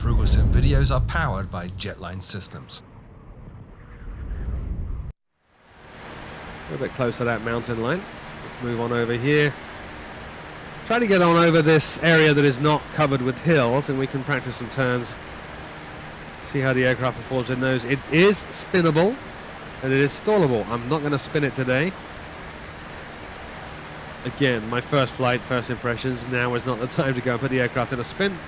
Froogle Sim videos are powered by Jetline Systems. A bit close to that mountain line. Let's move on over here. Try to get on over this area that is not covered with hills, and we can practice some turns. See how the aircraft performs in those. It is spinnable, and it is stallable. I'm not going to spin it today. Again, my first flight, first impressions. Now is not the time to go and put the aircraft in a spin.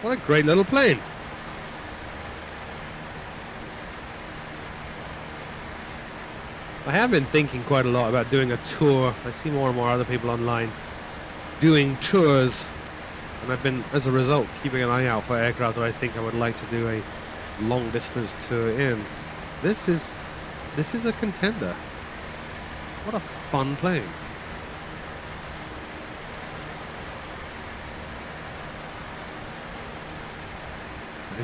What a great little plane. I have been thinking quite a lot about doing a tour. I see more and more other people online doing tours, and I've been, as a result, keeping an eye out for aircraft that I think I would like to do a long distance tour in. This is a contender. What a fun plane.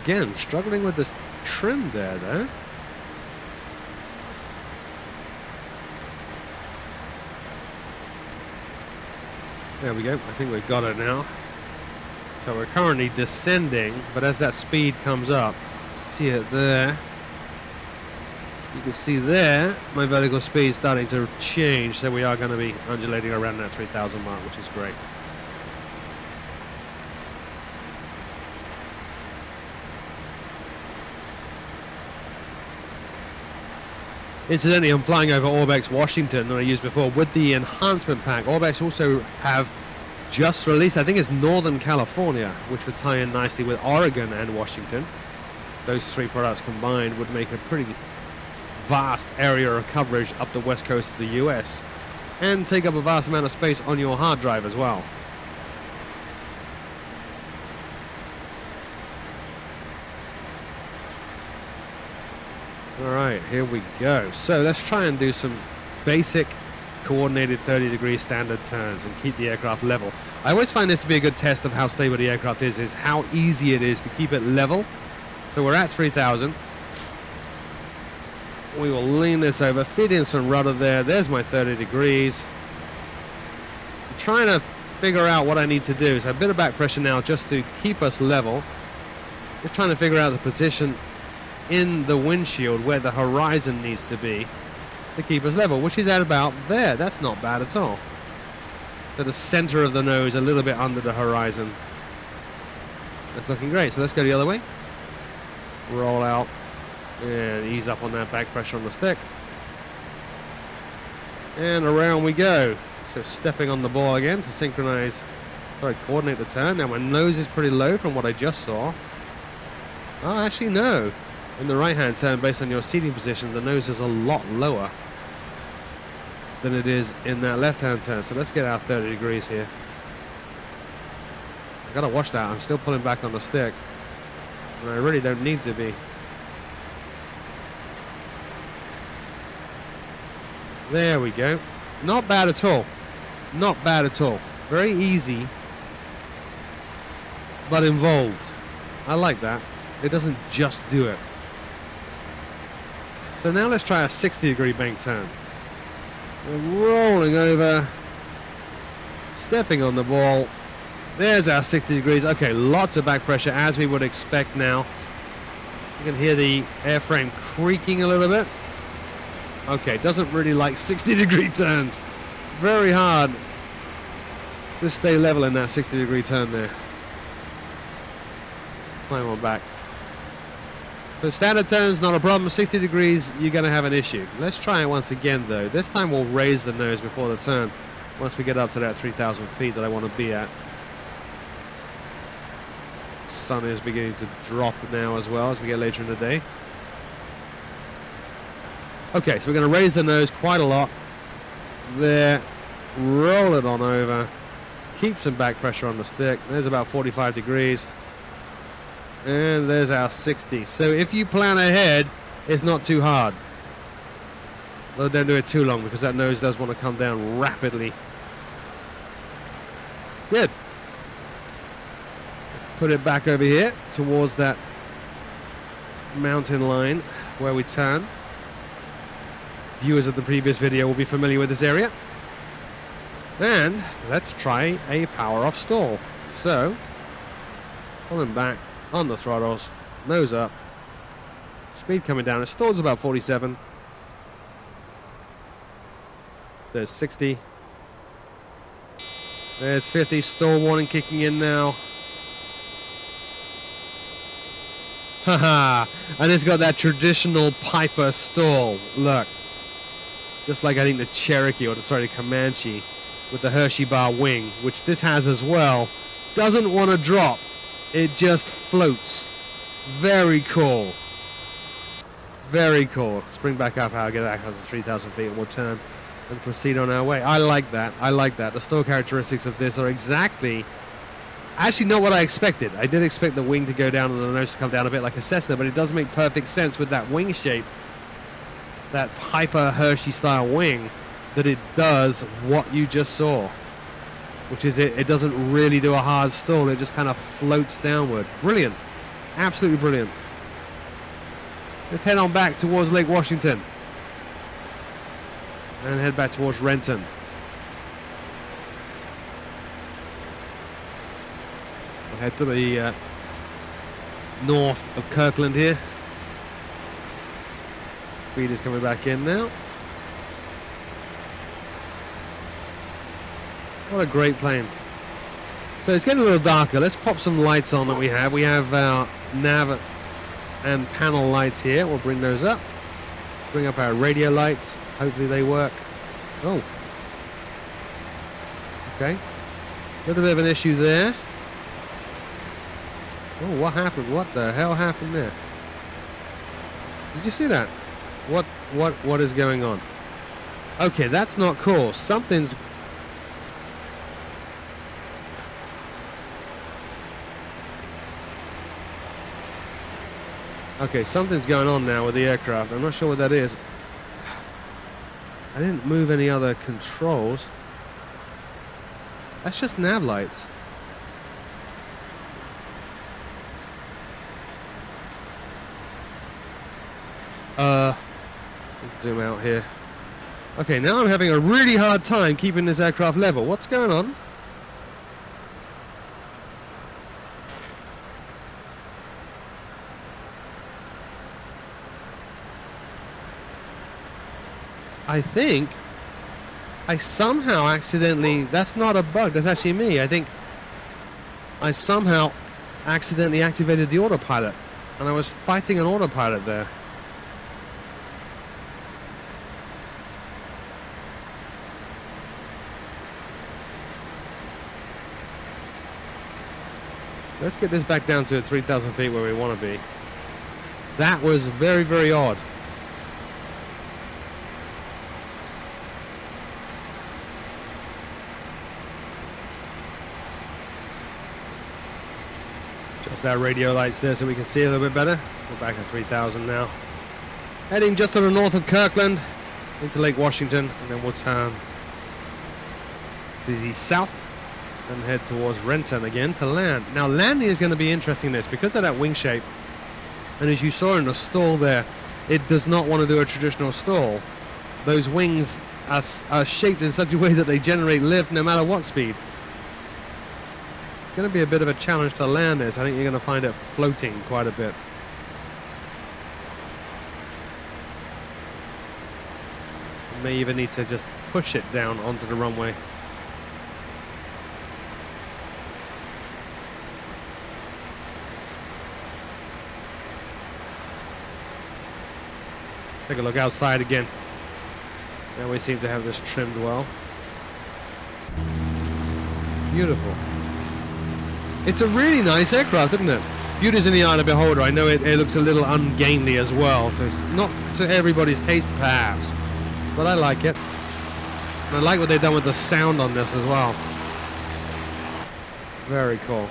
Again, struggling with this trim there though. There we go, I think we've got it now. So we're currently descending, but as that speed comes up, see it there. You can see there, my vertical speed starting to change, so we are going to be undulating around that 3,000 mark, which is great. Incidentally, I'm flying over Orbex, Washington, that I used before, with the enhancement pack. Orbex also have just released, I think it's Northern California, which would tie in nicely with Oregon and Washington. Those three products combined would make a pretty vast area of coverage up the west coast of the US, and take up a vast amount of space on your hard drive as well. Alright, here we go. So let's try and do some basic coordinated 30-degree standard turns and keep the aircraft level. I always find this to be a good test of how stable the aircraft is how easy it is to keep it level. So we're at 3,000. We will lean this over, feed in some rudder there. There's my 30 degrees. I'm trying to figure out what I need to do. So a bit of back pressure now just to keep us level. Just trying to figure out the position in the windshield where the horizon needs to be to keep us level, which is at about there. That's not bad at all. So the center of the nose a little bit under the horizon. That's looking great. So let's go the other way. Roll out and ease up on that back pressure on the stick. And around we go. So stepping on the ball again to synchronize, coordinate the turn. Now my nose is pretty low from what I just saw. Oh, actually no. In the right-hand turn, based on your seating position, the nose is a lot lower than it is in that left-hand turn. So let's get our 30 degrees here. I gotta watch that. I'm still pulling back on the stick, and I really don't need to be. There we go. Not bad at all. Not bad at all. Very easy, but involved. I like that. It doesn't just do it. So now let's try a 60-degree bank turn. We're rolling over, stepping on the ball. There's our 60 degrees. Okay, lots of back pressure as we would expect now. You can hear the airframe creaking a little bit. Okay, doesn't really like 60-degree turns. Very hard to stay level in that 60-degree turn there. Let's climb on back. So standard turns, not a problem. 60 degrees, you're going to have an issue. Let's try it once again, though. This time we'll raise the nose before the turn once we get up to that 3,000 feet that I want to be at. Sun is beginning to drop now as well as we get later in the day. Okay, so we're going to raise the nose quite a lot. There. Roll it on over. Keep some back pressure on the stick. There's about 45 degrees. And there's our 60. So if you plan ahead, it's not too hard. Though don't do it too long because that nose does want to come down rapidly. Good. Put it back over here towards that mountain line where we turn. Viewers of the previous video will be familiar with this area. And let's try a power off stall. So, pulling back on the throttles, nose up, speed coming down. It stalls about 47. There's 60. There's 50. Stall warning kicking in now. Haha, and it's got that traditional Piper stall. Look, just like I think the Cherokee, or the Comanche, with the Hershey bar wing, which this has as well, doesn't want to drop. It just floats. Very cool. Very cool. Let's bring back up how I get back up to 3,000 feet and we'll turn and proceed on our way. I like that. I like that. The stall characteristics of this are exactly, actually not what I expected. I did expect the wing to go down and the nose to come down a bit like a Cessna, but it does make perfect sense with that wing shape, that Piper Hershey style wing, that it does what you just saw, which is it doesn't really do a hard stall. It just kind of floats downward. Brilliant. Absolutely brilliant. Let's head on back towards Lake Washington and head back towards Renton. We'll head to the north of Kirkland here. Speed is coming back in now. What a great plane. So it's getting a little darker. Let's pop some lights on that we have. We have our nav and panel lights here. We'll bring those up. Bring up our radio lights. Hopefully they work. Oh. Okay. A little bit of an issue there. Oh, what happened? What the hell happened there? Did you see that? What is going on? Okay, that's not cool. Something's... Okay, something's going on now with the aircraft. I'm not sure what that is. I didn't move any other controls. That's just nav lights. Let's zoom out here. Okay, now I'm having a really hard time keeping this aircraft level. What's going on? I think I somehow accidentally, that's not a bug, that's actually me. I think I somehow accidentally activated the autopilot and I was fighting an autopilot there. Let's get this back down to 3,000 feet where we want to be. That was very, very odd. Just our radio lights there so we can see a little bit better. We're back at 3,000 now. Heading just to the north of Kirkland into Lake Washington, and then we'll turn to the south and head towards Renton again to land. Now landing is going to be interesting this because of that wing shape, and as you saw in the stall there, it does not want to do a traditional stall. Those wings are shaped in such a way that they generate lift no matter what speed. It's going to be a bit of a challenge to land this. I think you're going to find it floating quite a bit. You may even need to just push it down onto the runway. Take a look outside again. Now we seem to have this trimmed well. Beautiful. It's a really nice aircraft, isn't it? Beauty's in the eye of the beholder. I know it looks a little ungainly as well, so it's not to everybody's taste perhaps, but I like it. And I like what they've done with the sound on this as well. Very cool.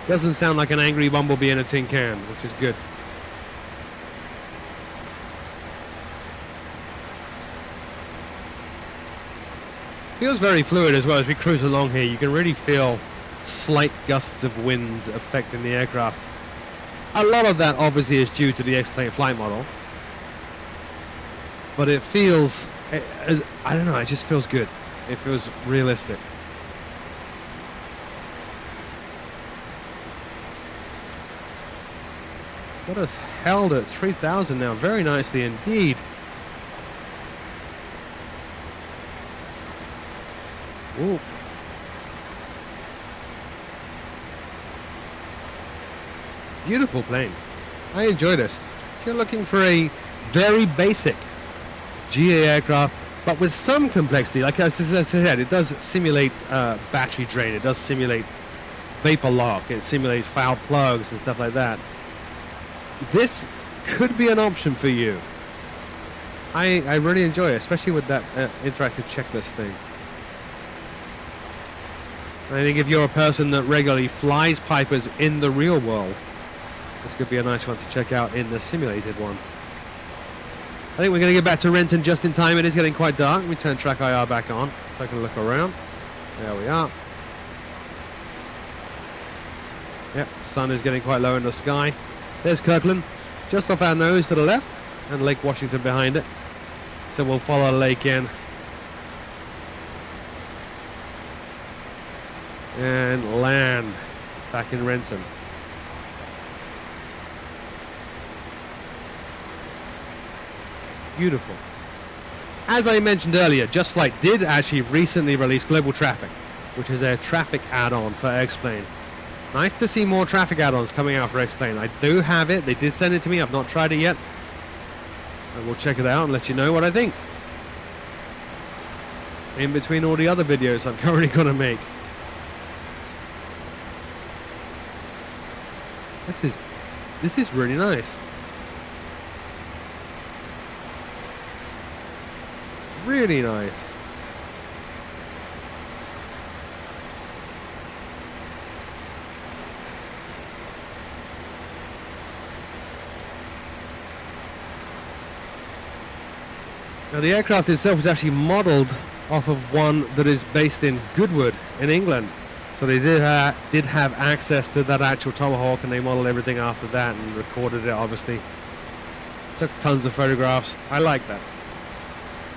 Doesn't sound like an angry bumblebee in a tin can, which is good. Feels very fluid as well as we cruise along here. You can really feel slight gusts of winds affecting the aircraft. A lot of that obviously is due to the X-Plane flight model. But it feels, I don't know, it just feels good. It feels realistic. Got us held at 3,000 now, very nicely indeed. Ooh. Beautiful plane. I enjoy this. If you're looking for a very basic GA aircraft, but with some complexity, like as I said, it does simulate battery drain, it does simulate vapor lock, it simulates foul plugs and stuff like that. This could be an option for you. I really enjoy it, especially with that interactive checklist thing. I think if you're a person that regularly flies Pipers in the real world, this could be a nice one to check out in the simulated one. I think we're going to get back to Renton just in time. It is getting quite dark. Let me turn track IR back on so I can look around. There we are. Yep, sun is getting quite low in the sky. There's Kirkland, just off our nose to the left, and Lake Washington behind it. So we'll follow the lake in. And land back in Renton. Beautiful. As I mentioned earlier, Just Flight did actually recently release Global Traffic, which is their traffic add-on for X-Plane. Nice to see more traffic add-ons coming out for X-Plane. I do have it. They did send it to me. I've not tried it yet. I will check it out and let you know what I think. In between all the other videos I'm currently going to make. This is really nice. Really nice. Now the aircraft itself is actually modelled off of one that is based in Goodwood in England. So they did have access to that actual Tomahawk, and they modelled everything after that and recorded it obviously. Took tons of photographs. I like that.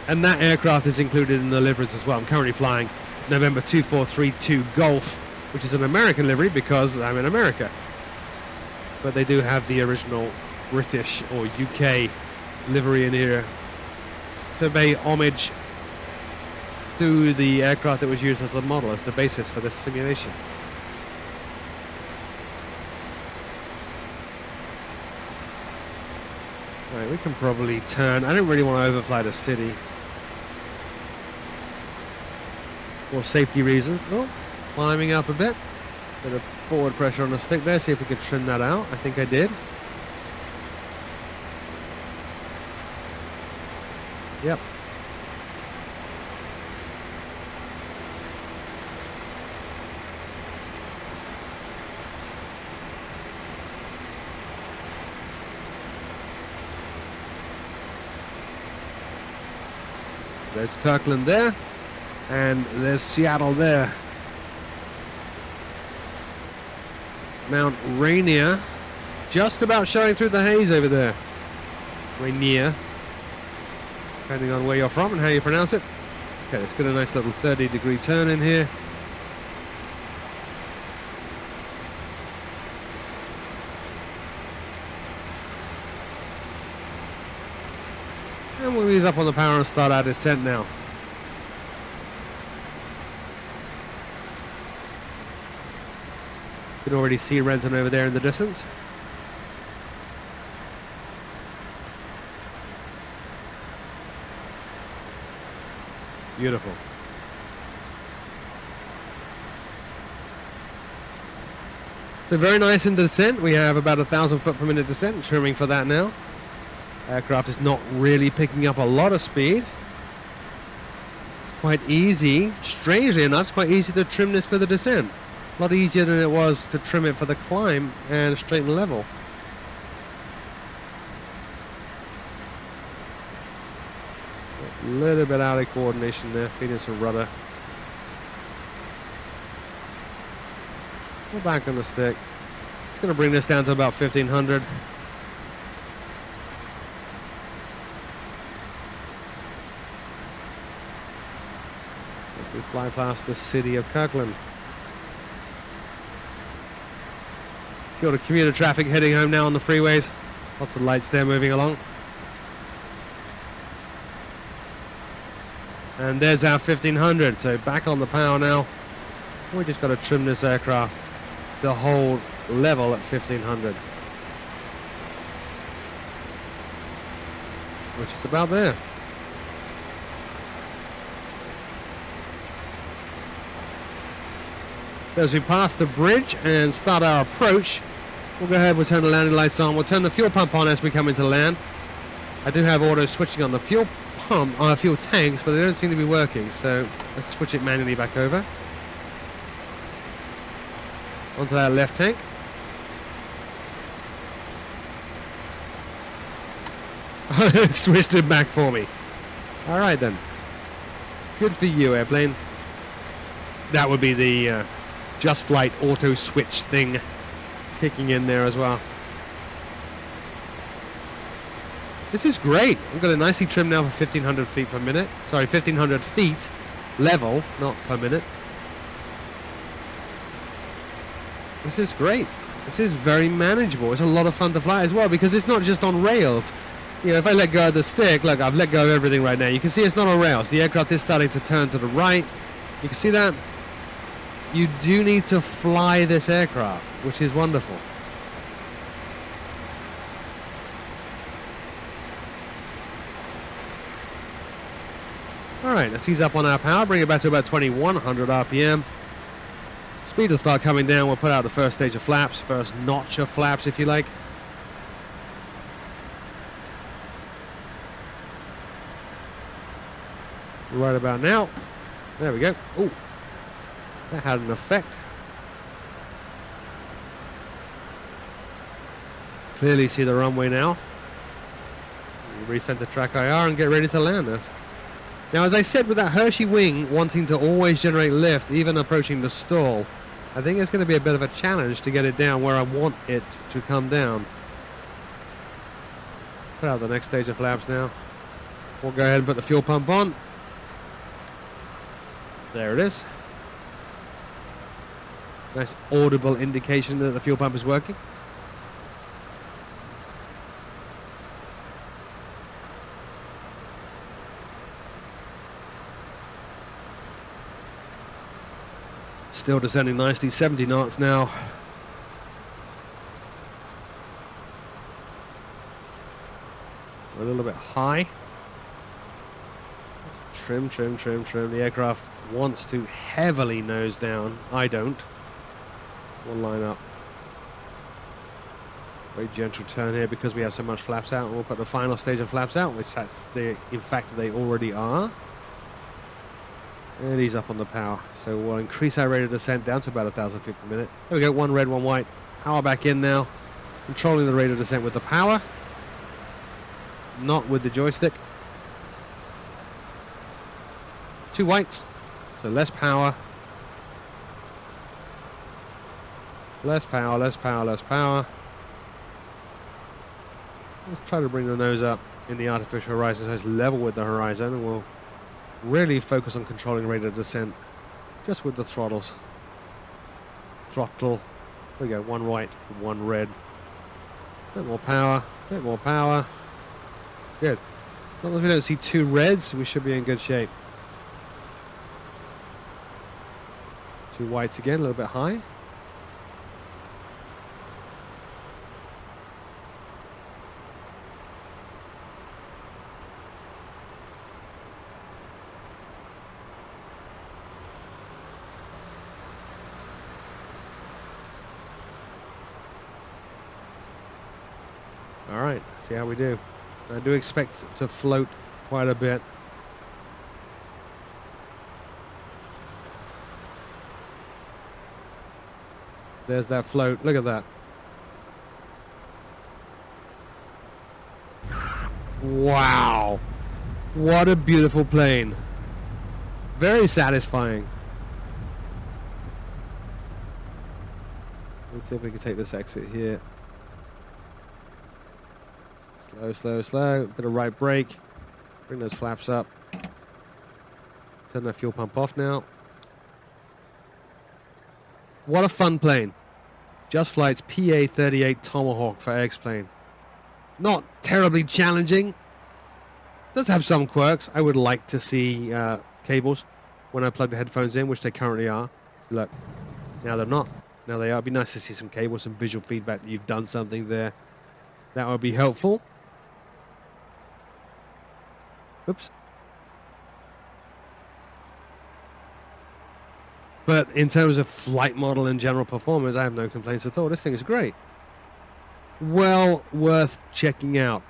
And that aircraft is included in the liveries as well. I'm currently flying November 2432 Golf, which is an American livery because I'm in America. But they do have the original British or UK livery in here to pay homage to the aircraft that was used as the model, as the basis for this simulation. Right, we can probably turn. I don't really want to overfly the city for safety reasons. Oh, climbing up a bit. Bit of forward pressure on the stick there. See if we can trim that out. I think I did. Yep. There's Kirkland there, and there's Seattle there. Mount Rainier, just about showing through the haze over there. Rainier, depending on where you're from and how you pronounce it. Okay, let's get a nice little 30-degree turn in here. And we'll ease up on the power and start our descent now. You can already see Renton over there in the distance. Beautiful. So very nice in the descent. We have about 1,000 foot per minute descent, trimming for that now. Aircraft is not really picking up a lot of speed. It's quite easy, strangely enough, it's quite easy to trim this for the descent. A lot easier than it was to trim it for the climb and straighten level. A little bit out of coordination there, feeding some rudder. Go back on the stick. Going to bring this down to about 1500. We fly past the city of Kirkland. See all the commuter traffic heading home now on the freeways. Lots of lights there moving along. And there's our 1500, so back on the power now. We just got to trim this aircraft to hold level at 1500. Which is about there. As we pass the bridge and start our approach, we'll go ahead, we'll turn the landing lights on, we'll turn the fuel pump on as we come into land. I do have auto switching on the fuel pump, fuel tanks, but they don't seem to be working, so let's switch it manually back over. Onto that left tank. It switched it back for me. Alright then. Good for you, airplane. That would be the Just Flight auto switch thing kicking in there as well. This is great. I've got it nicely trimmed now for 1500 feet per minute. Sorry, 1500 feet level, not per minute. This is great. This is very manageable. It's a lot of fun to fly as well because it's not just on rails. You know, if I let go of the stick, look, I've let go of everything right now. You can see it's not on rails. The aircraft is starting to turn to the right. You can see that. You do need to fly this aircraft, which is wonderful. Alright, let's ease up on our power, bring it back to about 2100 RPM. Speed will start coming down. We'll put out the first stage of flaps, first notch of flaps if you like. Right about now. There we go. Oh, that had an effect. Clearly see the runway now. Recenter track IR and get ready to land us. Now, as I said, with that Hershey wing wanting to always generate lift, even approaching the stall, I think it's going to be a bit of a challenge to get it down where I want it to come down. Put out the next stage of flaps now. We'll go ahead and put the fuel pump on. There it is. Nice audible indication that the fuel pump is working. Still descending nicely, 70 knots now. A little bit high. Trim, trim, trim, trim. The aircraft wants to heavily nose down. I don't. We'll line up. Very gentle turn here because we have so much flaps out. And we'll put the final stage of flaps out, which that's the, in fact they already are. And ease up on the power. So we'll increase our rate of descent down to about 1,000 feet per minute. There we go, one red, one white. Power back in now. Controlling the rate of descent with the power. Not with the joystick. Two whites. So less power. Less power, less power, less power. Let's try to bring the nose up in the artificial horizon so it's level with the horizon, and we'll really focus on controlling rate of descent just with the throttles. Throttle. There we go, one white, one red. Bit more power, bit more power. Good. As long as we don't see two reds, we should be in good shape. Two whites again, a little bit high. Alright, see how we do. I do expect to float quite a bit. There's that float. Look at that. Wow. What a beautiful plane. Very satisfying. Let's see if we can take this exit here. Slow, slow, slow. Bit of right brake. Bring those flaps up. Turn that fuel pump off now. What a fun plane. Just Flight's PA-38 Tomahawk for X-Plane. Not terribly challenging. Does have some quirks. I would like to see cables when I plug the headphones in, which they currently are. Look, now they're not. Now they are. It'd be nice to see some cables, some visual feedback that you've done something there. That would be helpful. Oops. But in terms of flight model and general performance, I have no complaints at all. This thing is great. Well worth checking out.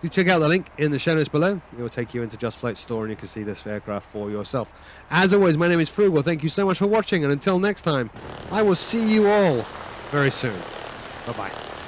You check out the link in the show notes below. It will take you into Just Flight store and you can see this aircraft for yourself. As always, my name is Froogle. Thank you so much for watching, and until next time, I will see you all very soon. Bye-bye.